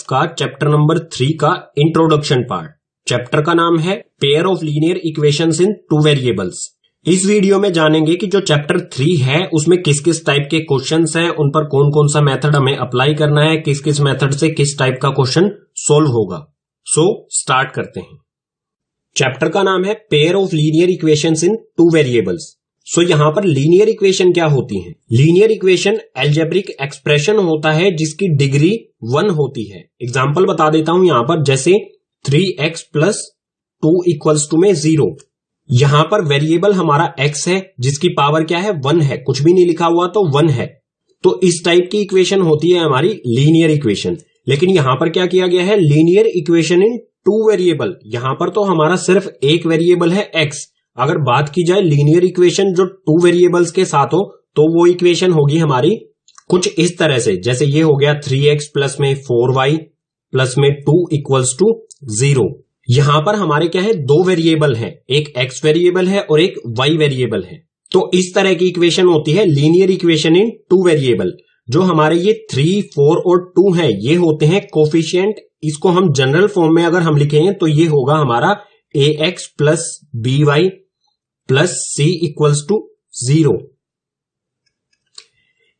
का chapter number 3 का introduction part. Chapter का नाम है pair of linear equations in two variables. इस वीडियो में जानेंगे कि जो चैप्टर 3 है उसमें किस किस टाइप के क्वेश्चंस हैं, उन पर कौन कौन सा मेथड हमें अप्लाई करना है, किस किस मेथड से किस टाइप का क्वेश्चन सोल्व होगा। सो स्टार्ट करते हैं। चैप्टर का नाम है pair of linear equations in two variables. So यहां पर लीनियर इक्वेशन क्या होती है? लीनियर इक्वेशन अलजेब्रिक एक्सप्रेशन होता है जिसकी डिग्री 1 होती है। एग्जांपल बता देता हूं यहां पर, जैसे 3x प्लस 2 इक्वल्स टू में 0। यहां पर वेरिएबल हमारा x है जिसकी पावर क्या है? 1 है। कुछ भी नहीं लिखा हुआ तो 1 है। तो इस टाइप की इक्वेशन होती है हमारी लीनियर इक्वेशन। लेकिन यहां पर क्या किया गया है? Linear equation in two variable. यहां पर तो हमारा सिर्फ एक वेरिएबल है x। अगर बात की जाए लीनियर इक्वेशन जो टू वेरिएबल्स के साथ हो तो वो इक्वेशन होगी हमारी कुछ इस तरह से, जैसे ये हो गया 3x प्लस में 4y प्लस में 2 इक्वल्स टू 0। यहां पर हमारे क्या है? दो वेरिएबल हैं, एक x वेरिएबल है और एक y वेरिएबल है। तो इस तरह की इक्वेशन होती है linear equation in two variable. जो हमारे ये 3, 4 और 2 है ये होते हैं कोफिशिएंट। इसको हम जनरल फॉर्म में अगर हम लिखें तो ये होगा हमारा ax plus by plus c equals to 0।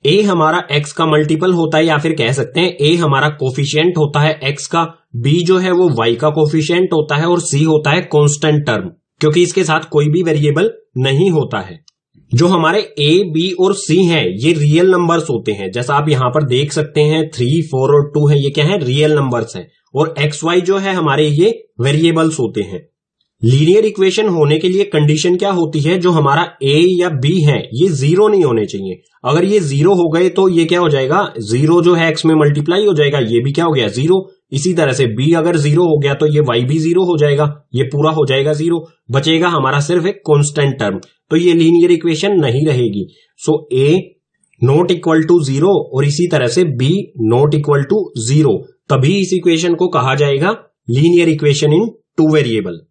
a हमारा x का मल्टीपल होता है, या फिर कह सकते हैं a हमारा कोफिशिएंट होता है x का, b जो है वो y का कोफिशिएंट होता है और c होता है कांस्टेंट टर्म, क्योंकि इसके साथ कोई भी वेरिएबल नहीं होता है। जो हमारे a, b और c हैं ये रियल नंबर्स होते हैं। जैसा आप यहां पर देख सकते हैं 3, 4 और 2 है, ये क्या है? रियल नंबर्स हैं। और x, y जो है हमारे ये वेरिएबल्स होते हैं। लीनियर इक्वेशन होने के लिए कंडीशन क्या होती है? जो हमारा a या b है ये 0 नहीं होने चाहिए। अगर ये 0 हो गए तो ये क्या हो जाएगा? 0 जो है x में मल्टीप्लाई हो जाएगा, ये भी क्या हो गया? 0। इसी तरह से b अगर 0 हो गया तो ये y भी 0 हो जाएगा, ये पूरा हो जाएगा 0। बचेगा हमारा सिर्फ एक कांस्टेंट टर्म, तो ये लीनियर इक्वेशन नहीं रहेगी। सो a नॉट इक्वल टू 0 और इसी तरह से b नॉट इक्वल टू 0, तभी इस इक्वेशन को कहा जाएगा linear equation in two variable.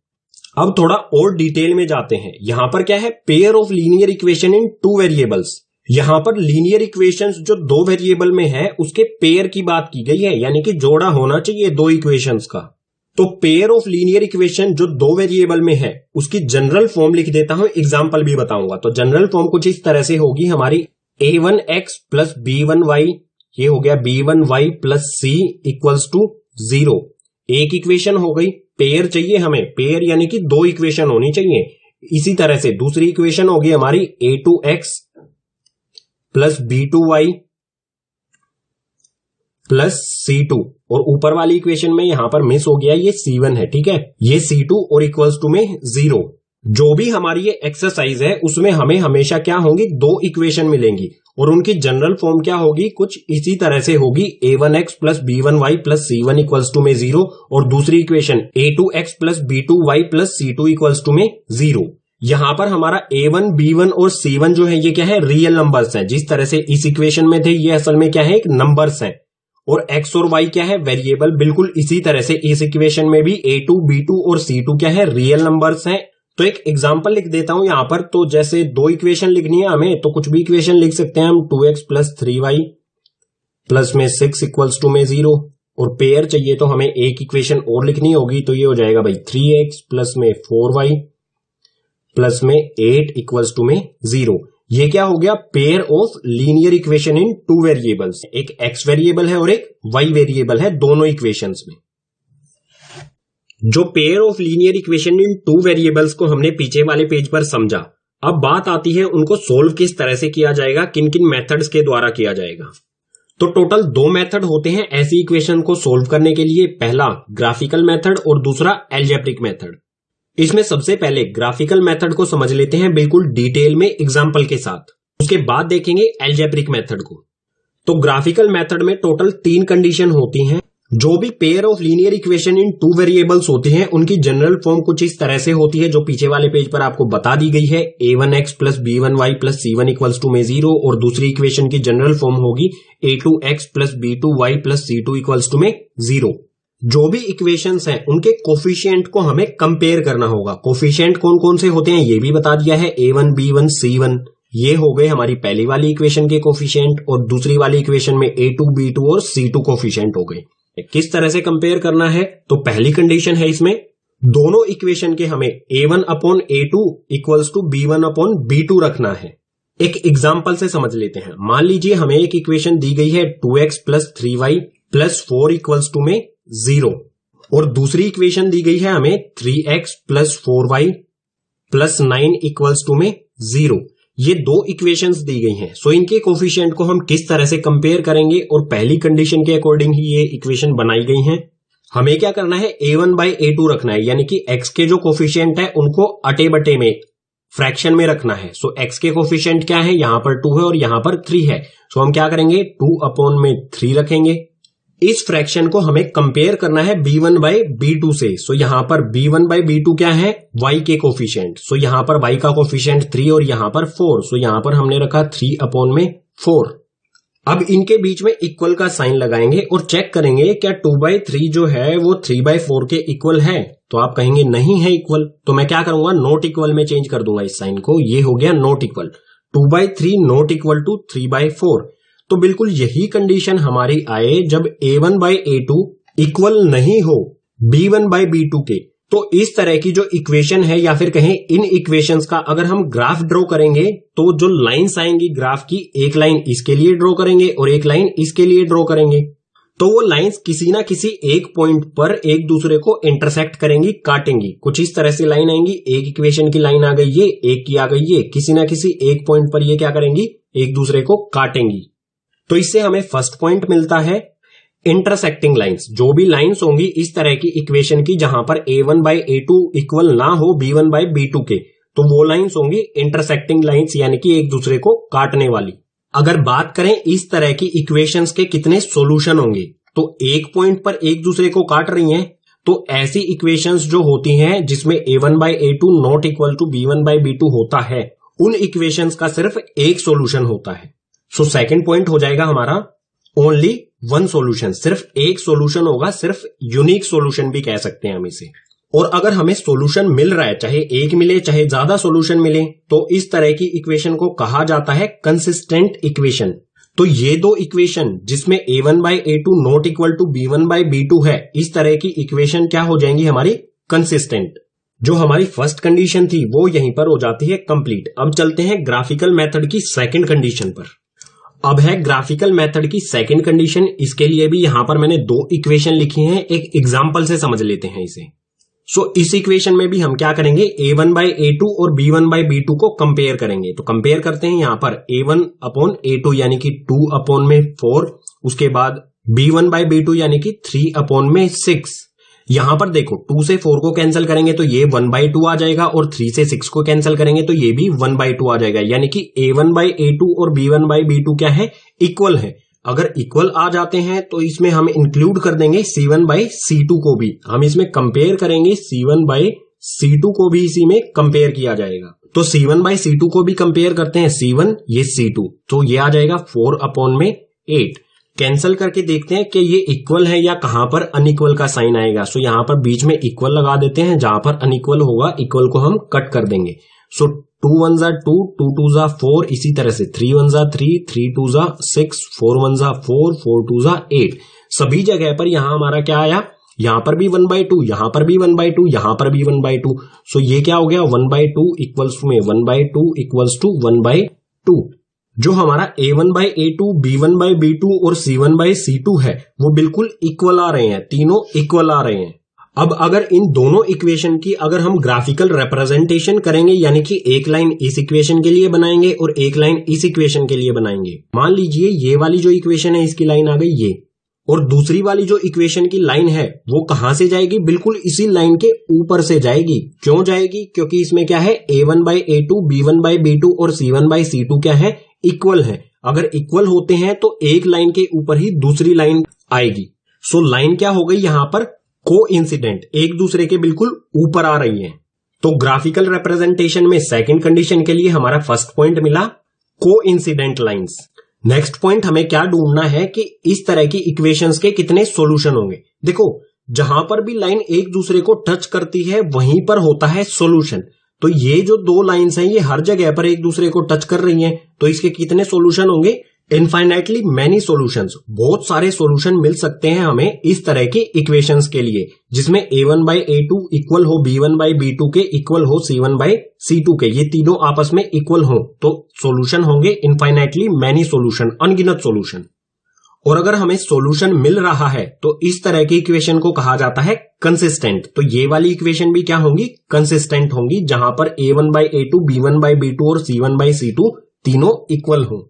अब थोड़ा और डिटेल में जाते हैं। यहां पर क्या है? Pair of linear equation in two variables. यहां पर लीनियर इक्वेशंस जो दो वेरिएबल में है उसके पेयर की बात की गई है, यानी कि जोड़ा होना चाहिए दो इक्वेशंस का। तो पेयर ऑफ लीनियर इक्वेशन जो दो वेरिएबल में है उसकी जनरल फॉर्म लिख देता हूं, एग्जांपल भी बताऊंगा। तो जनरल फॉर्म कुछ इस तरह से होगी हमारी a1x प्लस b1y, ये हो गया b1y plus c equals to 0। एक इक्वेशन हो गई। पेयर चाहिए हमें, पेयर यानी कि दो इक्वेशन होनी चाहिए। इसी तरह से दूसरी इक्वेशन होगी हमारी a2x plus b2y plus c2, और ऊपर वाली इक्वेशन में यहां पर मिस हो गया, ये c1 है, ठीक है, ये c2 और इक्वल्स टू में 0। जो भी हमारी ये एक्सरसाइज है उसमें हमें हमेशा क्या होंगी? दो इक्वेशन मिलेंगी और उनकी जनरल फॉर्म क्या होगी? कुछ इसी तरह से होगी a1x plus b1y plus c1 equals to में 0, और दूसरी equation a2x plus b2y plus c2 equals to में 0। यहां पर हमारा a1, b1 और c1 जो है ये क्या है? रियल नंबर्स हैं। जिस तरह से इस इक्वेशन में थे ये असल में क्या है? एक नंबर्स हैं। और x और y क्या है? वेरिएबल। बिल्कुल इसी तरह से इस इक्वेशन में भी a2, b2 और c2 क्या है? रियल नंबर्स हैं। तो एक एग्जाम्पल लिख देता हूं यहां पर। तो जैसे दो इक्वेशन लिखनी है हमें तो कुछ भी इक्वेशन लिख सकते हैं हम, 2x प्लस 3y प्लस में 6 इक्वल्स टू में 0। और पेयर चाहिए तो हमें एक इक्वेशन और लिखनी होगी, तो ये हो जाएगा भाई 3x प्लस में 4y प्लस में 8 इक्वल्स टू में 0। ये क्या हो गया? Pair of linear equation in two variables. एक x वेरिएबल है और एक y वेरिएबल है दोनों इक्वेशंस में। जो pair of linear equation in two variables को हमने पीछे वाले पेज पर समझा, अब बात आती है उनको सोल्व किस तरह से किया जाएगा, किन किन मेथड्स के द्वारा किया जाएगा। तो टोटल दो मेथड होते हैं ऐसी इक्वेशन को सोल्व करने के लिए। पहला ग्राफिकल मेथड और दूसरा अलजेब्रिक मेथड। इसमें सबसे पहले ग्राफिकल मेथड को समझ लेते हैं बिल्कुल डिटेल में एग्जाम्पल के साथ, उसके बाद देखेंगे अलजेब्रिक मेथड को। तो ग्राफिकल मेथड में टोटल 3 कंडीशन होती हैं। जो भी pair of linear equation in two variables होते हैं उनकी जनरल फॉर्म कुछ इस तरह से होती है जो पीछे वाले पेज पर आपको बता दी गई है। a1x plus b1y plus c1 equals to में 0, और दूसरी इक्वेशन की जनरल फॉर्म होगी a2x plus b2y plus c2 equals to में 0। जो भी इक्वेशंस हैं उनके कोफिशिएंट को हमें कंपेयर करना होगा। कोफिशिएंट कौन कौन से होते हैं ये भी बता दिया है, a1, b1, c1। ये हो गए हमारी पहली वाली इक्वेशन के कोफिशिएंट, और दूसरी वाली इक्वेशन में a2, b2 और c2 कोफिशिएंट हो गए। किस तरह से कंपेयर करना है? तो पहली कंडीशन है इसमें दोनों इक्वेशन के हमें a1/a2 इक्वल्स टू b1/b2 रखना है। एक एग्जाम्पल से समझ लेते हैं। मान लीजिए हमें एक इक्वेशन दी गई है 2x plus 3y plus 4 equals to में 0 और दूसरी इक्वेशन दी गई है हमें 3x plus 4y plus 9 equals to में 0। ये दो इक्वेशंस दी गई हैं। सो इनके कोफिशिएंट को हम किस तरह से कंपेयर करेंगे और पहली कंडीशन के अकॉर्डिंग ही ये इक्वेशन बनाई गई हैं। हमें क्या करना है, a1/a2 रखना है, यानी कि x के जो कोफिशिएंट है उनको अटे बटे में फ्रैक्शन में रखना है। सो x के कोफिशिएंट क्या है, यहां पर 2 है और यहां पर 3 है। सो हम क्या करेंगे, 2/3 रखेंगे। इस फ्रैक्शन को हमें कंपेयर करना है b1/b2 से। सो यहां पर b1/b2 क्या है, y के कोफिशिएंट। सो यहां पर y का कोफिशिएंट 3 और यहां पर 4। सो यहां पर हमने रखा 3/4। अब इनके बीच में इक्वल का साइन लगाएंगे और चेक करेंगे क्या 2/3 जो है वो 3/4 के इक्वल है। तो आप कहेंगे नहीं है इक्वल, तो मैं क्या करूंगा, नॉट इक्वल में चेंज कर दूंगा इस साइन को। ये हो गया not equal, 2/3 not equal to 3/4। तो बिल्कुल यही कंडीशन हमारी आए जब a1/a2 इक्वल नहीं हो b1/b2 के। तो इस तरह की जो इक्वेशन है या फिर कहें इन इक्वेशंस का अगर हम ग्राफ ड्रॉ करेंगे तो जो लाइंस आएंगी ग्राफ की, एक लाइन इसके लिए ड्रॉ करेंगे और एक लाइन इसके लिए ड्रॉ करेंगे, तो वो लाइंस किसी ना किसी एक पॉइंट पर एक दूसरे को इंटरसेक्ट करेंगी, काटेंगी। कुछ इस तरह से लाइन आएंगी, एक इक्वेशन की लाइन आ गई ये, एक की आ गई ये, किसी ना किसी एक पॉइंट पर ये क्या करेंगी, एक दूसरे को काटेंगी। तो इससे हमें फर्स्ट पॉइंट मिलता है इंटरसेक्टिंग लाइंस। जो भी लाइंस होंगी इस तरह की इक्वेशन की जहां पर a1/a2 इक्वल ना हो b1/b2 के, तो वो लाइंस होंगी इंटरसेक्टिंग लाइंस, यानी कि एक दूसरे को काटने वाली। अगर बात करें इस तरह की इक्वेशंस के कितने सॉल्यूशन होंगे, तो एक पॉइंट पर एक दूसरे को काट रही हैं, तो ऐसी इक्वेशंस जो होती हैं जिसमें a1/a2 not equal to b1/b2 होता है, उन इक्वेशंस का सिर्फ एक सॉल्यूशन होता है। सो सेकंड पॉइंट हो जाएगा हमारा ओनली वन सॉल्यूशन, सिर्फ एक सॉल्यूशन होगा, सिर्फ यूनिक सॉल्यूशन भी कह सकते हैं हम इसे। और अगर हमें सॉल्यूशन मिल रहा है, चाहे एक मिले चाहे ज्यादा सॉल्यूशन मिले, तो इस तरह की इक्वेशन को कहा जाता है कंसिस्टेंट इक्वेशन। तो ये दो इक्वेशन जिसमें a1/a2 not equal to b1/b2 है, इस तरह की इक्वेशन क्या हो जाएंगी हमारी, कंसिस्टेंट। जो हमारी फर्स्ट कंडीशन थी वो यहीं पर हो जाती है कंप्लीट। अब चलते हैं ग्राफिकल मेथड की सेकंड कंडीशन पर। अब है ग्राफिकल मेथड की सेकंड कंडीशन। इसके लिए भी यहां पर मैंने दो इक्वेशन लिखी हैं, एक एग्जांपल से समझ लेते हैं इसे। सो इस इक्वेशन में भी हम क्या करेंगे, a1/a2 और b1/b2 को कंपेयर करेंगे। तो कंपेयर करते हैं यहां पर a1/a2 यानी कि 2/4, उसके बाद b1/b2 यानी कि 3/6। यहां पर देखो 2 से 4 को कैंसिल करेंगे तो ये 1/2 आ जाएगा और 3 से 6 को कैंसिल करेंगे तो ये भी 1/2 आ जाएगा। यानी कि a1/a2 और b1/b2 क्या है, इक्वल है। अगर इक्वल आ जाते हैं तो इसमें हम इंक्लूड कर देंगे c1/c2 को भी। हम इसमें कंपेयर करेंगे c1/c2 को भी, इसी में कंपेयर किया जाएगा। तो c1/c2 को भी कंपेयर करते हैं, c1 ये c2, तो ये आ जाएगा 4/8। कैंसल करके देखते हैं कि ये इक्वल है या कहां पर अनइक्वल का साइन आएगा। सो यहां पर बीच में इक्वल लगा देते हैं, जहां पर अनइक्वल होगा इक्वल को हम कट कर देंगे। सो 2 1 2, 2 2 4, इसी तरह से 3 1 3, 3 2 6, 4 1 4, 4 2 8। सभी जगह पर यहां हमारा क्या आया, यहां पर भी 1/2, यहां पर भी 1/2, यहां पर भी 1/2। सो ये क्या हो गया, 1/2 इक्वल्स टू में 1/2 इक्वल्स टू 1/2। जो हमारा a1/a2, b1/b2 और c1/c2 है वो बिल्कुल इक्वल आ रहे हैं, तीनों इक्वल आ रहे हैं। अब अगर इन दोनों इक्वेशन की अगर हम ग्राफिकल रिप्रेजेंटेशन करेंगे, यानी कि एक लाइन इस इक्वेशन के लिए बनाएंगे और एक लाइन इस इक्वेशन के लिए बनाएंगे। मान लीजिए ये वाली जो इक्वेशन है इसकी लाइन आ गई ये, और दूसरी वाली जो इक्वेशन की लाइन है वो कहां से जाएगी, बिल्कुल इसी लाइन के ऊपर से जाएगी। क्यों जाएगी, क्योंकि इसमें क्या है, a1/a2, b1/b2 और c1/c2 क्या है, इक्वल है। अगर इक्वल होते हैं तो एक लाइन के ऊपर ही दूसरी लाइन आएगी। सो लाइन क्या हो गई यहां पर, कोइंसिडेंट, एक दूसरे के बिल्कुल ऊपर आ रही है। तो ग्राफिकल रिप्रेजेंटेशन में सेकंड कंडीशन के लिए हमारा फर्स्ट पॉइंट मिला, कोइंसिडेंट लाइंस। नेक्स्ट पॉइंट हमें क्या ढूंढना है कि इस तरह की इक्वेशंस के कितने सॉल्यूशन होंगे। देखो जहां पर भी लाइन एक दूसरे को टच करती है वहीं पर होता है सॉल्यूशन। तो ये जो दो लाइंस हैं ये हर जगह पर एक दूसरे को टच कर रही हैं, तो इसके कितने सॉल्यूशन होंगे, इनफाइनाइटली मैनी सॉल्यूशंस, बहुत सारे सॉल्यूशन मिल सकते हैं हमें इस तरह के इक्वेशंस के लिए, जिसमें a1 by a2 इक्वल हो b1 by b2 के इक्वल हो c1 by c2 के, ये तीनों आपस में इक्वल हो तो सॉल्यूशन होंगे इनफाइनाइटली मैनी सॉल्यूशन, अनगिनत सॉल्यूशन। और अगर हमें सॉल्यूशन मिल रहा है तो इस तरह की इक्वेशन को कहा जाता है कंसिस्टेंट। तो ये वाली इक्वेशन भी क्या होंगी, कंसिस्टेंट होंगी, जहां पर a1 by a2 b1 by b2 और c1 by c2 तीनों इक्वल हों।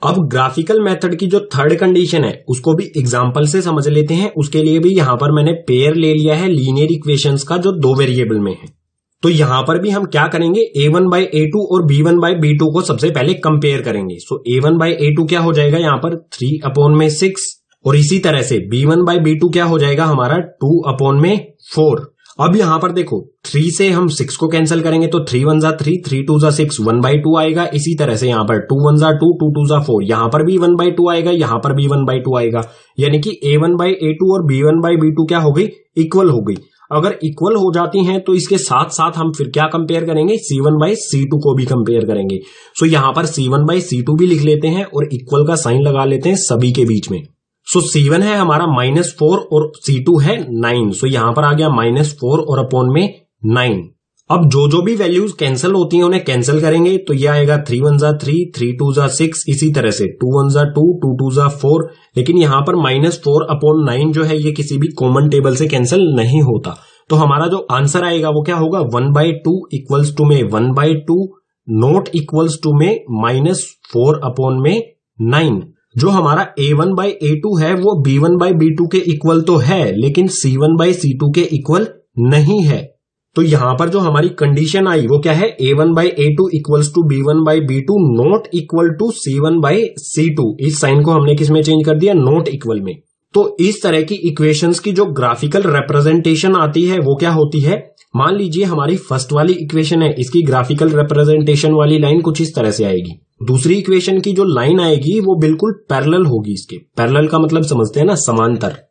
अब ग्राफिकल मेथड की जो थर्ड कंडीशन है उसको भी एग्जांपल से समझ लेते हैं। उसके लिए भी यहां पर मैंने पेयर ले लिया है लीनियर इक्वेशंस का जो दो वेरिएबल में है। तो यहां पर भी हम क्या करेंगे, a1 by a2 और b1 by b2 को सबसे पहले कंपेयर करेंगे। सो a1 by a2 क्या हो जाएगा यहां पर 3/6, और इसी तरह से b1 by b2 क्या हो जाएगा हमारा 2/4। अब यहां पर देखो 3 से हम 6 को कैंसिल करेंगे तो 3 1 जा 3, 3 2 जा 6, 1/2 आएगा। इसी तरह से यहां पर 2 1 जा 2, 2 2 जा 4, यहां पर भी 1/2 आएगा, यहां पर भी 1/2 आएगा। यानी कि a1 by a2 और b1 by b2 क्या हो गई, इक्वल हो गई। अगर इक्वल हो जाती हैं तो इसके साथ साथ हम फिर क्या कंपेयर करेंगे, c1 by c2 को भी कंपेयर करेंगे। सो यहां पर c1 by c2 भी लिख लेते हैं और इक्वल का साइन लगा लेते हैं सभी के बीच में। सो c1 है हमारा -4 और c2 है 9। सो यहां पर आ गया -4 और अपॉन में 9। अब जो भी वैल्यूज कैंसिल होती हैं उन्हें कैंसिल करेंगे तो यह आएगा 3 1 जा 3, 3 2 जा 6, इसी तरह से 2 1 जा 2, 2 2 जा 4। लेकिन यहां पर -4/9 जो है ये किसी भी कॉमन टेबल से कैंसिल नहीं होता। तो हमारा जो आंसर आएगा वो क्या होगा, 1/2 इक्वल्स टू में 1/2 नॉट इक्वल्स टू में -4/9। जो हमारा a1 by a2 है वो b1 by b2 के इक्वल तो है लेकिन c1 by c2 के इक्वल नहीं है। तो यहां पर जो हमारी कंडीशन आई वो क्या है, a1 by a2 equals to b1 by b2 not equal to c1 by c2। इस साइन को हमने किस में चेंज कर दिया, नॉट इक्वल में। तो इस तरह की इक्वेशंस की जो ग्राफिकल रिप्रेजेंटेशन आती है वो क्या होती है, मान लीजिए हमारी फर्स्ट वाली इक्वेशन है, इसकी ग्राफिकल रिप्रेजेंटेशन वाली लाइन कुछ इस तरह से आएगी। दूसरी इक्वेशन की जो लाइन आएगी वो बिल्कुल पैरेलल होगी इसके। पैरेलल का मतलब समझते हैं ना, समांतर।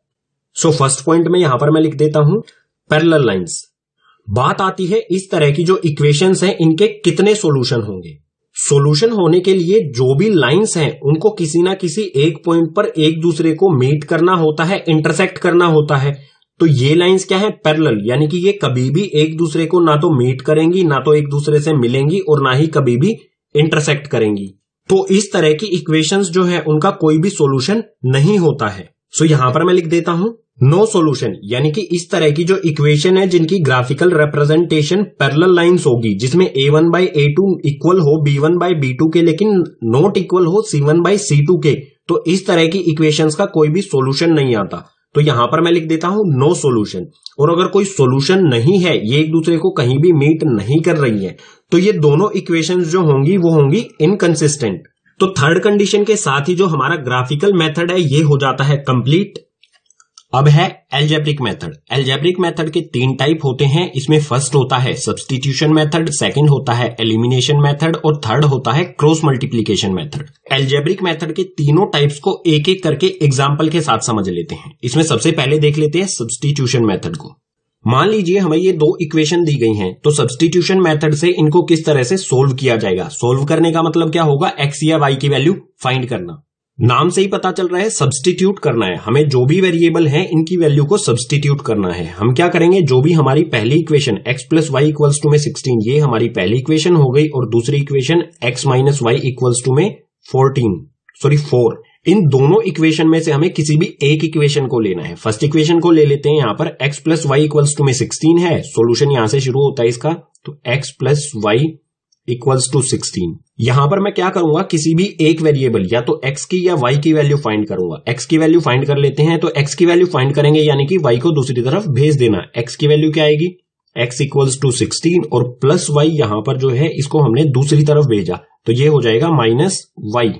सो फर्स्ट पॉइंट में यहां पर मैं लिख देता हूं पैरेलल लाइंस। बात आती है इस तरह की जो इक्वेशंस हैं इनके कितने सॉल्यूशन होंगे। सॉल्यूशन होने के लिए जो भी लाइंस हैं उनको किसी ना किसी एक पॉइंट पर एक दूसरे को मीट करना होता है, इंटरसेक्ट करना होता है। तो ये लाइंस क्या है, पैरेलल, यानी कि ये कभी भी एक दूसरे को ना तो मीट करेंगी, ना तो एक दूसरे से मिलेंगी और ना ही कभी भी इंटरसेक्ट करेंगी। तो इस तरह की इक्वेशंस जो है उनका कोई भी सॉल्यूशन नहीं होता है। सो यहां पर मैं लिख देता हूं नो सॉल्यूशन, यानी कि इस तरह की जो इक्वेशन है जिनकी ग्राफिकल रिप्रेजेंटेशन पैरेलल लाइंस होगी, जिसमें a1 by a2 इक्वल हो b1 by b2 के लेकिन नॉट इक्वल हो c1 by c2 के, तो इस तरह की इक्वेशंस का कोई भी सॉल्यूशन नहीं आता। तो यहां पर मैं लिख देता हूं नो सॉल्यूशन। और अगर कोई सॉल्यूशन नहीं है, ये एक दूसरे को कहीं भी मीट नहीं कर रही है, तो ये दोनों इक्वेशंस जो होंगी वो होंगी इनकंसिस्टेंट। तो थर्ड कंडीशन के साथ ही जो हमारा ग्राफिकल मेथड है ये हो जाता है कंप्लीट। अब है एल्जेब्रिक मेथड। एल्जेब्रिक मेथड के 3 टाइप होते हैं। इसमें फर्स्ट होता है सब्स्टिट्यूशन मेथड, सेकंड होता है एलिमिनेशन मेथड और थर्ड होता है cross multiplication method. Algebraic method के तीनों टाइप्स को एक एक करके एग्जांपल के साथ समझ लेते हैं। इसमें सबसे पहले देख लेते हैं सब्स्टिट्यूशन मेथड को। मान लीजिए हमें ये 2 इक्वेशन दी गई हैं, तो सब्स्टिट्यूशन मेथड से इनको किस तरह से सोल्व किया जाएगा। सोल्व करने का मतलब क्या होगा, एक्स या वाई की वैल्यू फाइंड करना। नाम से ही पता चल रहा है सब्स्टिट्यूट करना है, हमें जो भी वेरिएबल है इनकी वैल्यू को सब्स्टिट्यूट करना है। हम क्या करेंगे, जो भी हमारी पहली equation x plus Y equals to में 16, ये हमारी पहली इक्वेशन हो गई, और दूसरी equation x minus y equals to में 4। इन दोनों इक्वेशन में से हमें किसी भी एक इक्वेशन को लेना है। फर्स्ट इक्वेशन को ले लेते हैं, यहां पर x plus Y equals to में 16 है, सोल्यूशन यहां से शुरू होता है इसका, तो x plus Y equals to 16। यहां पर मैं क्या करूंगा, किसी भी एक वेरिएबल या तो x की या y की वैल्यू फाइंड करूंगा। x की वैल्यू फाइंड कर लेते हैं, तो x की वैल्यू फाइंड करेंगे यानी कि y को दूसरी तरफ भेज देना। x की वैल्यू क्या आएगी, x इक्वल्स टू 16 और प्लस y यहां पर जो है इसको हमने दूसरी तरफ भेजा, तो ये हो जाएगा माइनस y।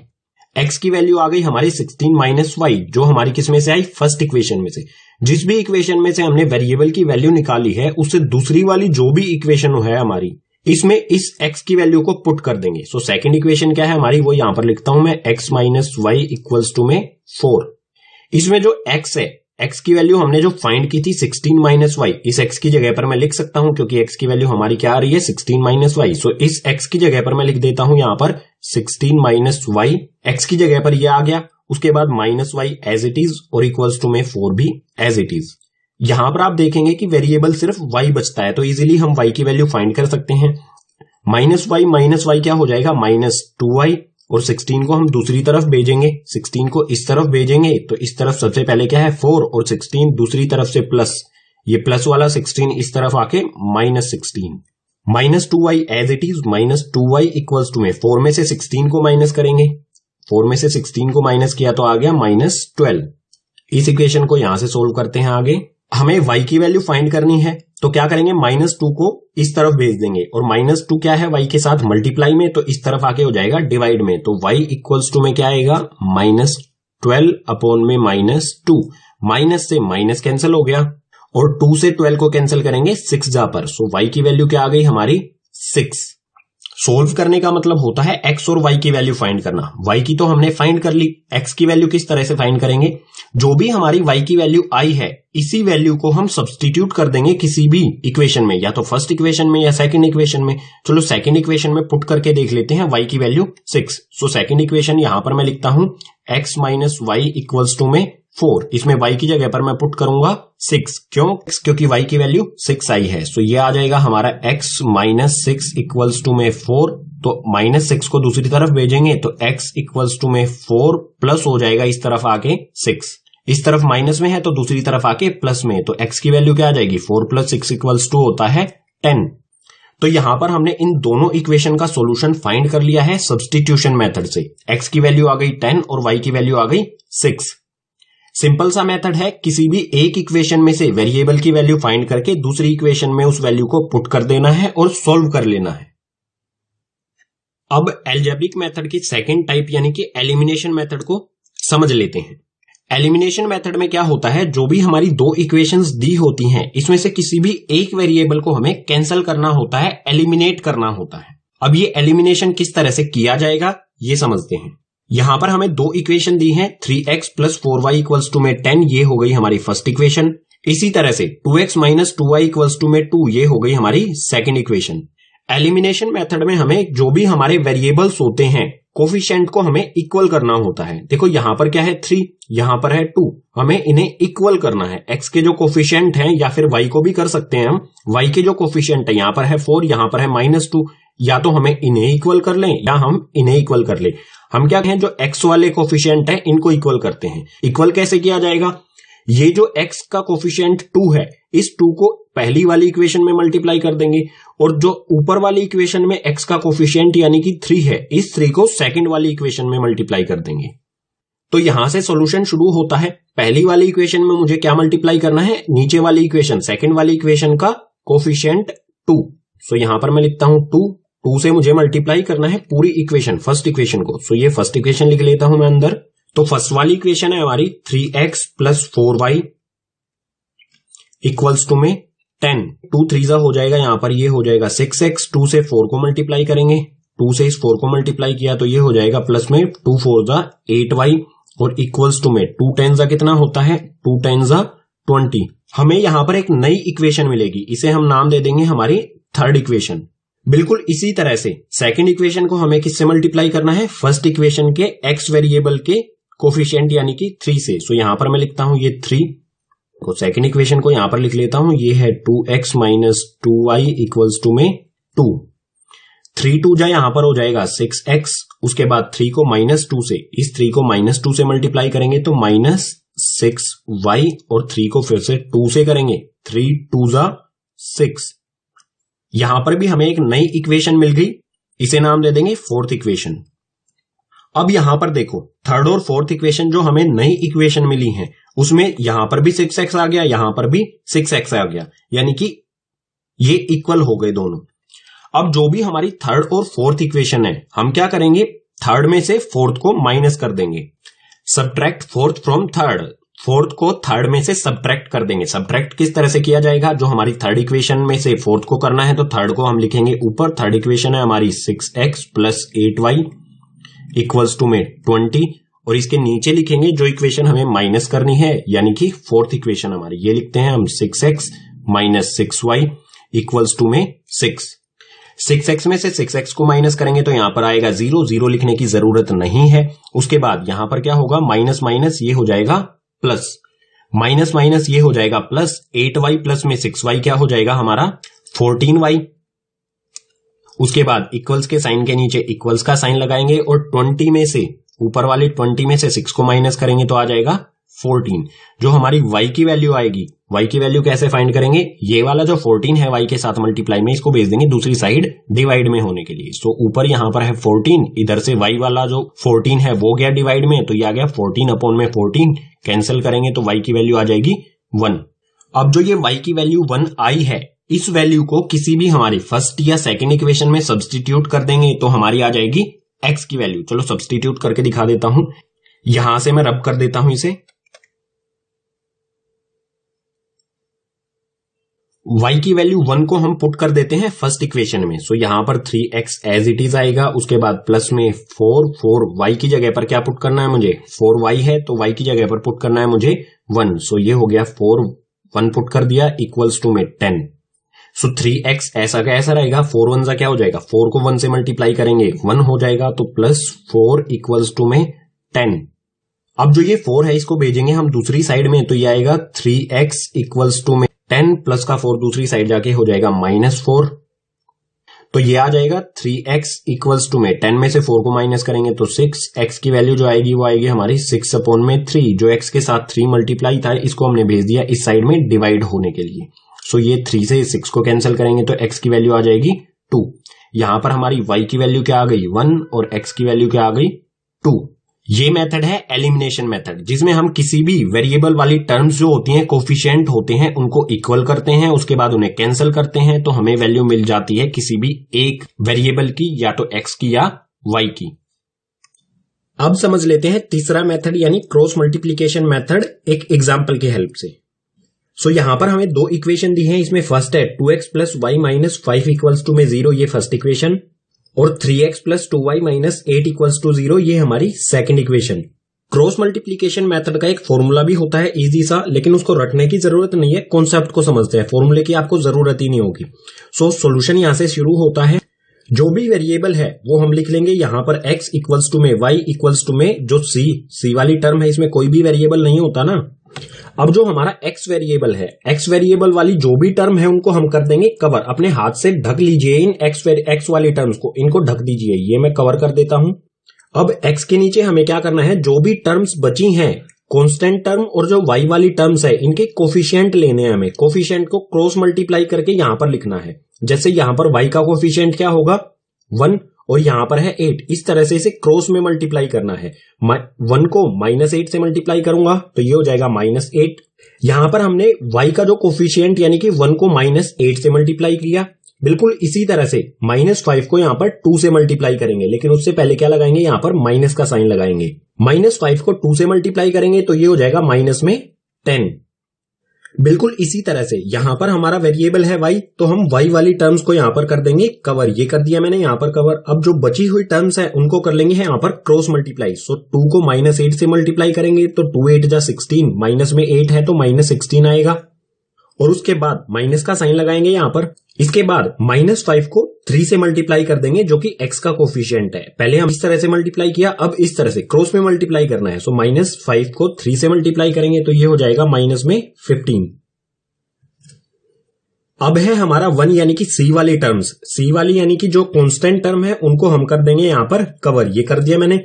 x की वैल्यू आ गई हमारी 16 माइनस y, जो हमारी किस में से आई, फर्स्ट इक्वेशन में से। जिस भी इक्वेशन में से हमने वेरिएबल की वैल्यू निकाली है उससे दूसरी वाली जो भी इक्वेशन है हमारी, इसमें इस x की वैल्यू को पुट कर देंगे। सो सेकंड इक्वेशन क्या है हमारी, वो यहां पर लिखता हूं मैं, x minus y equals to में 4। इसमें जो x है, x की वैल्यू हमने जो फाइंड की थी 16 माइनस वाई, इस x की जगह पर मैं लिख सकता हूं क्योंकि x की वैल्यू हमारी क्या आ रही है 16 माइनस वाई। सो इस x की जगह पर मैं लिख देता हूं यहां पर 16 माइनस वाई, x की जगह पर ये आ गया, उसके बाद minus y as it is और इक्वल्स टू में 4 भी एज इट इज। यहां पर आप देखेंगे कि वेरिएबल सिर्फ y बचता है, तो इजीली हम y की वैल्यू फाइंड कर सकते हैं। माइनस वाई क्या हो जाएगा -2y, और 16 को हम दूसरी तरफ भेजेंगे, 16 को इस तरफ भेजेंगे तो इस तरफ सबसे पहले क्या है 4 और 16 दूसरी तरफ से प्लस, ये प्लस वाला 16 इस तरफ आके -16, -2y as it is, -2y equals to में 4 में से 16 को माइनस करेंगे, 4 में से 16 को माइनस किया तो आ गया -12। इस इक्वेशन को यहां से सोल्व करते हैं। आगे हमें y की वैल्यू फाइंड करनी है, तो क्या करेंगे -2 को इस तरफ भेज देंगे, और -2 क्या है y के साथ मल्टीप्लाई में, तो इस तरफ आके हो जाएगा डिवाइड में, तो y इक्वल्स टू में क्या आएगा -12 अपॉन में -2, माइनस से माइनस कैंसिल हो गया और 2 से 12 को कैंसिल करेंगे 6 जा पर, सो y की वैल्यू क्या आ गई हमारी 6। सोल्व करने का मतलब होता है x और y की वैल्यू फाइंड करना। y की तो हमने फाइंड कर ली, x की वैल्यू किस तरह से फाइंड करेंगे, जो भी हमारी y की वैल्यू आई है इसी वैल्यू को हम सब्स्टिट्यूट कर देंगे किसी भी इक्वेशन में, या तो फर्स्ट इक्वेशन में या सेकंड इक्वेशन में। चलो सेकंड इक्वेशन में पुट करके देख लेते हैं, y की वैल्यू 6, सो सेकंड इक्वेशन यहां पर मैं लिखता हूं x minus y equals to में 4, इसमें y की जगह पर मैं पुट करूंगा 6, क्योंकि y की वैल्यू 6 आई है, सो ये आ जाएगा हमारा x माइनस 6 इक्वल्स टू में 4, तो -6 को दूसरी तरफ भेजेंगे तो x इक्वल्स टू में 4 प्लस हो जाएगा इस तरफ आके 6, इस तरफ माइनस में है तो दूसरी तरफ आके प्लस में, तो x की वैल्यू क्या आ जाएगी 4 + 6 इक्वल्स टू होता है 10। तो यहां पर हमने इन दोनों इक्वेशन का सॉल्यूशन फाइंड कर लिया है सब्स्टिट्यूशन मेथड से। x की वैल्यू आ गई 10 और y की वैल्यू आ गई 6। सिंपल सा मेथड है, किसी भी एक इक्वेशन में से वेरिएबल की वैल्यू फाइंड करके दूसरी इक्वेशन में उस वैल्यू को पुट कर देना है और सॉल्व कर लेना है। अब अलजेब्रिक मेथड की सेकंड टाइप यानी कि एलिमिनेशन मेथड को समझ लेते हैं। एलिमिनेशन मेथड में क्या होता है, जो भी हमारी दो इक्वेशंस दी होती हैं इसमें से किसी भी एक वेरिएबल को हमें कैंसिल करना होता है, एलिमिनेट करना होता है। अब ये एलिमिनेशन किस तरह से किया जाएगा ये समझते हैं। यहां पर हमें दो इक्वेशन दी हैं, 3x + 4y इक्वल्स टू में 10, ये हो गई हमारी फर्स्ट इक्वेशन। इसी तरह से 2x - 2y इक्वल्स टू में 2, ये हो गई हमारी सेकंड इक्वेशन। एलिमिनेशन मेथड में हमें जो भी हमारे वेरिएबल्स होते हैं कोफिशिएंट को हमें इक्वल करना होता है। देखो यहां पर क्या है 3, यहां पर है 2, हमें इन्हें इक्वल करना है। x के जो कोफिशिएंट हैं या फिर y को भी कर सकते हैं हम, y के जो कोफिशिएंट है यहां पर है 4, यहां पर है -2, या तो हमें इन्हें इक्वल कर लें या हम इन्हें इक्वल कर लें। हम क्या कहें, जो x वाले कोफिशिएंट है इनको इक्वल करते हैं। इक्वल कैसे किया जाएगा, ये जो x का कोफिशिएंट 2 है इस 2 को पहली वाली इक्वेशन में मल्टीप्लाई कर देंगे, और जो ऊपर वाली इक्वेशन में x का कोफिशिएंट यानी कि 3 है इस 3 को सेकंड वाली इक्वेशन में मल्टीप्लाई कर देंगे। तो यहां से सॉल्यूशन शुरू होता है। पहली वाली इक्वेशन में मुझे क्या मल्टीप्लाई करना है, नीचे वाली इक्वेशन, सेकंड वाली इक्वेशन का कोफिशिएंट 2। सो यहां पर मैं लिखता हूं 2 से मुझे मल्टीप्लाई करना है पूरी इक्वेशन, फर्स्ट इक्वेशन को। सो ये फर्स्ट इक्वेशन लिख लेता हूं मैं अंदर। तो फर्स्ट वाली इक्वेशन है हमारी 3x + 4y इक्वल्स टू में 10, 2 3 हो जाएगा, यहां पर ये हो जाएगा 6x, 2 से 4 को मल्टीप्लाई करेंगे, 2 से इस 4 को मल्टीप्लाई किया तो ये हो जाएगा प्लस में 2 4 8y और इक्वल्स टू में 2 10 कितना होता है 2 10 20। हमें यहां पर एक नई इक्वेशन मिलेगी, इसे हम नाम दे देंगे हमारी थर्ड इक्वेशन। बिल्कुल इसी तरह से सेकंड इक्वेशन को हमें किससे मल्टीप्लाई करना है, फर्स्ट इक्वेशन के x वेरिएबल के कोफिशिएंट यानी कि 3 से। सो यहां पर मैं लिखता हूं ये 3, तो सेकंड इक्वेशन को यहां पर लिख लेता हूं, ये है 2x - 2y इक्वल्स टू में 2, 3 2 जा यहां पर हो जाएगा 6x, उसके बाद 3 को -2 से, इस 3 को -2 से मल्टीप्लाई करेंगे तो -6y, और 3 को फिर से 2 से करेंगे, 3 2 6। यहां पर भी हमें एक नई इक्वेशन मिल गई, इसे नाम दे देंगे फोर्थ इक्वेशन। अब यहां पर देखो थर्ड और फोर्थ इक्वेशन जो हमें नई इक्वेशन मिली है उसमें यहां पर भी 6x आ गया, यहां पर भी 6x आ गया, यानी कि ये इक्वल हो गए दोनों। अब जो भी हमारी थर्ड और फोर्थ इक्वेशन है हम क्या करेंगे, थर्ड में से फोर्थ को माइनस कर देंगे, subtract fourth from third, fourth को थर्ड में से सबट्रैक्ट कर देंगे। सबट्रैक्ट किस तरह से किया जाएगा, जो हमारी थर्ड इक्वेशन में से फोर्थ को करना है तो थर्ड को हम लिखेंगे ऊपर, थर्ड इक्वेशन है हमारी 6x + 8y इक्वल्स टू में 20, और इसके नीचे लिखेंगे जो इक्वेशन हमें माइनस करनी है, यानी कि फोर्थ इक्वेशन हमारी ये लिखते हैं हम 6x minus 6y equals to में 6x में से 6x को माइनस करेंगे तो यहां पर आएगा 0 लिखने की जरूरत नहीं है। उसके बाद यहां पर क्या होगा, माइनस माइनस ये हो जाएगा प्लस, माइनस माइनस ये हो जाएगा प्लस, 8y प्लस में 6y क्या हो जाएगा हमारा 14y। उसके बाद इक्वल्स के साइन के नीचे इक्वल्स का साइन लगाएंगे और 20 में से ऊपर वाले 20 में से 6 को माइनस करेंगे तो आ जाएगा 14। जो हमारी y की वैल्यू आएगी, y की वैल्यू कैसे फाइंड करेंगे, ये वाला जो 14 है y के साथ मल्टीप्लाई में इसको भेज देंगे दूसरी साइड डिवाइड में होने के लिए। सो ऊपर यहां पर है 14, इधर से y वाला जो 14 है वो गया डिवाइड में, तो ये आ गया 14 अपॉन में 14, कैंसिल करेंगे तो y की वैल्यू आ जाएगी 1। अब जो ये y की वैल्यू 1 आई है, इस वैल्यू को किसी भी हमारी फर्स्ट या सेकेंड इक्वेशन में सब्सटीट्यूट कर देंगे तो हमारी आ जाएगी x की वैल्यू। चलो सब्सटीट्यूट करके दिखा देता हूं, यहां से मैं रब कर देता हूं इसे। y की वैल्यू 1 को हम पुट कर देते हैं फर्स्ट इक्वेशन में। सो यहां पर 3x एज इट इज आएगा, उसके बाद प्लस में 4 y की जगह पर क्या पुट करना है मुझे, 4y है तो y की जगह पर पुट करना है मुझे 1। सो ये हो गया 4, 1 पुट कर दिया इक्वल्स टू में 10। सो 3x ऐसा का ऐसा रहेगा, 4 1 क्या हो जाएगा, 4 को 1 से मल्टीप्लाई करेंगे 1 हो जाएगा, तो प्लस 4 इक्वल्स टू में 10। अब जो ये 4 है इसको भेजेंगे हम दूसरी साइड में, तो ये आएगा 3x इक्वल्स टू में 10 प्लस का 4 दूसरी साइड जाके हो जाएगा -4। तो ये आ जाएगा 3x इक्वल्स टू में 10 में से 4 को माइनस करेंगे तो 6, x की वैल्यू जो आएगी वो आएगी हमारी 6 अपॉन में 3। जो x के साथ 3 मल्टीप्लाई था इसको हमने भेज दिया इस साइड में डिवाइड होने के लिए। सो ये 3 से 6 को कैंसिल करेंगे तो x की वैल्यू आ जाएगी 2। यहां पर हमारी y की वैल्यू क्या आ गई 1 और x की वैल्यू क्या आ गई 2। ये मेथड है एलिमिनेशन मेथड, जिसमें हम किसी भी वेरिएबल वाली टर्म्स जो होती हैं, कोफिशिएंट होते हैं, उनको इक्वल करते हैं, उसके बाद उन्हें कैंसिल करते हैं तो हमें वैल्यू मिल जाती है किसी भी एक वेरिएबल की, या तो x की या y की। अब समझ लेते हैं तीसरा मेथड यानी क्रॉस मल्टीप्लीकेशन मेथड एक एग्जाम्पल की हेल्प से। सो यहां पर हमें दो इक्वेशन दी हैं, इसमें फर्स्ट है 2x plus y minus 5 equals to में 0, ये फर्स्ट इक्वेशन, और 3x plus 2y minus 8 equals to 0, ये हमारी second equation. Cross multiplication method का एक फॉर्मूला भी होता है इजी सा, लेकिन उसको रटने की जरूरत नहीं है, कॉन्सेप्ट को समझते हैं, फॉर्मूले की आपको जरूरत ही नहीं होगी। सो सॉल्यूशन यहां से शुरू होता है, जो भी वेरिएबल है वो हम लिख लेंगे यहां पर x इक्वल्स टू में y इक्वल्स टू में जो c वाली टर्म है, इसमें कोई भी वेरिएबल नहीं होता ना। अब जो हमारा x वेरिएबल है, x वेरिएबल वाली जो भी टर्म है उनको हम कर देंगे कवर। अपने हाथ से ढक लीजिए इन x वाली टर्म्स को, इनको ढक दीजिए, ये मैं कवर कर देता हूं। अब x के नीचे हमें क्या करना है, जो भी टर्म्स बची हैं, कांस्टेंट टर्म और जो y वाली टर्म्स है, इनके कोफिशिएंट लेने हैं हमें। कोफिशिएंट को क्रॉस मल्टीप्लाई करके यहां पर लिखना है। जैसे यहां पर y का कोफिशिएंट क्या होगा 1 और यहां पर है 8, इस तरह से इसे क्रॉस में मल्टीप्लाई करना है। 1 को -8 से मल्टीप्लाई करूंगा तो ये हो जाएगा -8। यहां पर हमने y का जो कोफिशिएंट यानी कि 1 को -8 से मल्टीप्लाई किया, बिल्कुल इसी तरह से -5 को यहां पर 2 से मल्टीप्लाई करेंगे, लेकिन उससे पहले क्या लगाएंगे, यहां पर माइनस का साइन लगाएंगे। -5 को 2 से मल्टीप्लाई करेंगे तो ये हो जाएगा -10। बिल्कुल इसी तरह से यहां पर हमारा वेरिएबल है y, तो हम y वाली टर्म्स को यहां पर कर देंगे कवर। ये कर दिया मैंने यहां पर कवर। अब जो बची हुई टर्म्स है उनको कर लेंगे यहां पर क्रॉस मल्टीप्लाई। सो 2 को -8 से मल्टीप्लाई करेंगे तो 2 8 जा 16, माइनस में 8 है तो -16 आएगा, और उसके बाद माइनस का साइन लगाएंगे यहां पर। इसके बाद -5 को 3 से मल्टीप्लाई कर देंगे जो कि x का कोफिशिएंट है। पहले हम इस तरह से मल्टीप्लाई किया, अब इस तरह से क्रॉस में मल्टीप्लाई करना है। सो -5 को 3 से मल्टीप्लाई करेंगे तो ये हो जाएगा -15। अब है हमारा 1 यानी कि c वाली टर्म्स, c वाली यानी कि जो कांस्टेंट टर्म है उनको हम कर देंगे यहां पर कवर। ये कर दिया मैंने।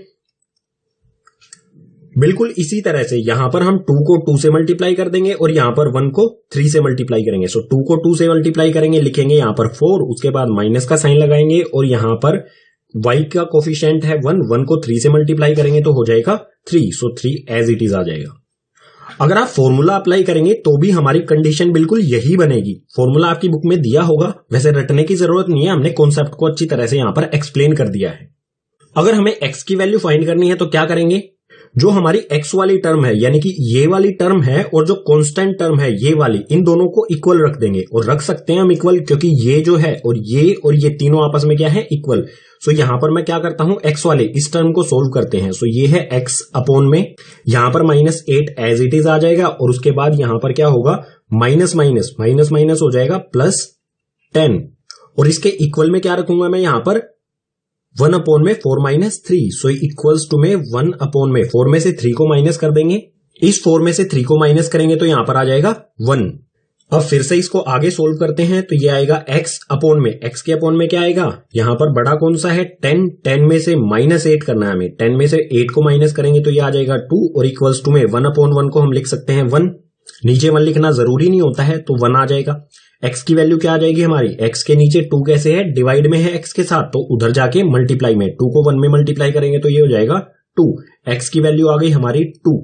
बिल्कुल इसी तरह से यहां पर हम 2 को 2 से मल्टीप्लाई कर देंगे और यहां पर 1 को 3 से मल्टीप्लाई करेंगे। सो 2 को 2 से मल्टीप्लाई करेंगे, लिखेंगे यहां पर 4, उसके बाद माइनस का साइन लगाएंगे और यहां पर y का कोफिशिएंट है 1 को 3 से मल्टीप्लाई करेंगे तो हो जाएगा 3। सो 3 एज इट इज आ जाएगा। अगर आप फॉर्मूला अप्लाई करेंगे तो भी हमारी कंडीशन बिल्कुल यही बनेगी। फॉर्मूला आपकी बुक में दिया होगा, वैसे रटने की जरूरत नहीं है, हमने कॉन्सेप्ट को अच्छी तरह से यहां पर एक्सप्लेन कर दिया है। अगर हमें x की वैल्यू फाइंड करनी है तो क्या करेंगे, जो हमारी x वाली टर्म है यानी कि ये वाली टर्म है और जो कांस्टेंट टर्म है ये वाली, इन दोनों को इक्वल रख देंगे। और रख सकते हैं हम इक्वल क्योंकि ये जो है और ये तीनों आपस में क्या है, इक्वल। सो यहां पर मैं क्या करता हूं, x वाले इस टर्म को सोल्व करते हैं। सो ये है x अपॉन में, यहां पर -8 एज इट इज आ जाएगा और उसके बाद यहां पर क्या होगा, माइनस माइनस माइनस माइनस हो जाएगा +10 और इसके इक्वल में क्या रखूंगा मैं यहां पर 1 अपॉन में 4 - 3। सो इक्वल्स टू में 1 अपॉन में 4 में से 3 को माइनस कर देंगे। इस 4 में से 3 को माइनस करेंगे तो यहां पर आ जाएगा 1। अब फिर से इसको आगे सोल्व करते हैं तो ये आएगा x अपॉन में, x के अपॉन में क्या आएगा, यहां पर बड़ा कौन सा है 10, 10 में से -8 करना है हमें, 10 में से 8 को माइनस करेंगे तो ये आ जाएगा 2 और इक्वल्स टू में 1 अपॉन 1 को हम लिख सकते हैं 1। नीचे 1 लिखना जरूरी नहीं होता है तो 1 आ जाएगा। x की वैल्यू क्या आ जाएगी हमारी, x के नीचे 2 कैसे है, डिवाइड में है x के साथ तो उधर जाके मल्टीप्लाई में 2 को 1 में मल्टीप्लाई करेंगे तो ये हो जाएगा 2। x की वैल्यू आ गई हमारी 2।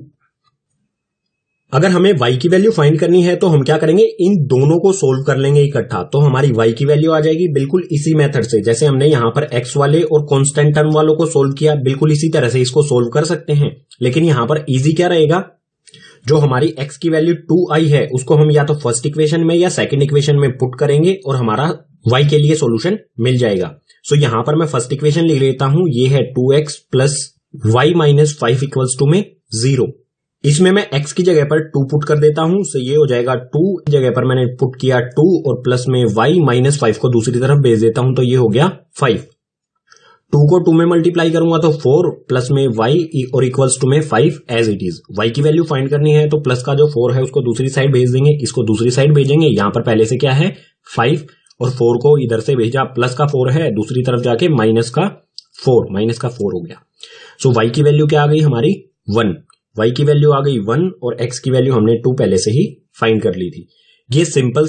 अगर हमें y की वैल्यू फाइंड करनी है तो हम क्या करेंगे, इन दोनों को सोल्व कर लेंगे इकट्ठा। तो हमारी y की वैल्यू आ जाएगी बिल्कुल इसी मेथड से जैसे हमने यहां पर x वाले और कांस्टेंट टर्म वालों को सोल्व किया, बिल्कुल इसी तरह से इसको सोल्व कर सकते हैं। लेकिन यहां पर इजी क्या रहेगा, जो हमारी x की वैल्यू 2i है उसको हम या तो फर्स्ट इक्वेशन में या सेकंड इक्वेशन में पुट करेंगे और हमारा y के लिए सॉल्यूशन मिल जाएगा। सो यहां पर मैं फर्स्ट इक्वेशन लिख लेता हूं, ये है 2x plus y - 5 equals to में 0। इसमें मैं x की जगह पर 2 पुट कर देता हूं। सो ये हो जाएगा 2 की जगह पर मैंने पुट किया 2 और प्लस में y - 5 को दूसरी तरफ भेज देता हूं तो ये हो गया 5। 2 को 2 में मल्टीप्लाई करूंगा तो 4 प्लस में y और इक्वल्स टू में 5 एज इट इज। y की वैल्यू फाइंड करनी है तो प्लस का जो 4 है उसको दूसरी साइड भेज देंगे, इसको दूसरी साइड भेजेंगे। यहां पर पहले से क्या है 5 और 4 को इधर से भेजा, प्लस का 4 है दूसरी तरफ जाके माइनस का 4 हो गया। सो y की वैल्यू क्या आ गई हमारी 1, y की वैल्यू आ गई 1 और x की वैल्यू हमने 2 पहले से ही फाइंड कर ली थी। ये सिंपल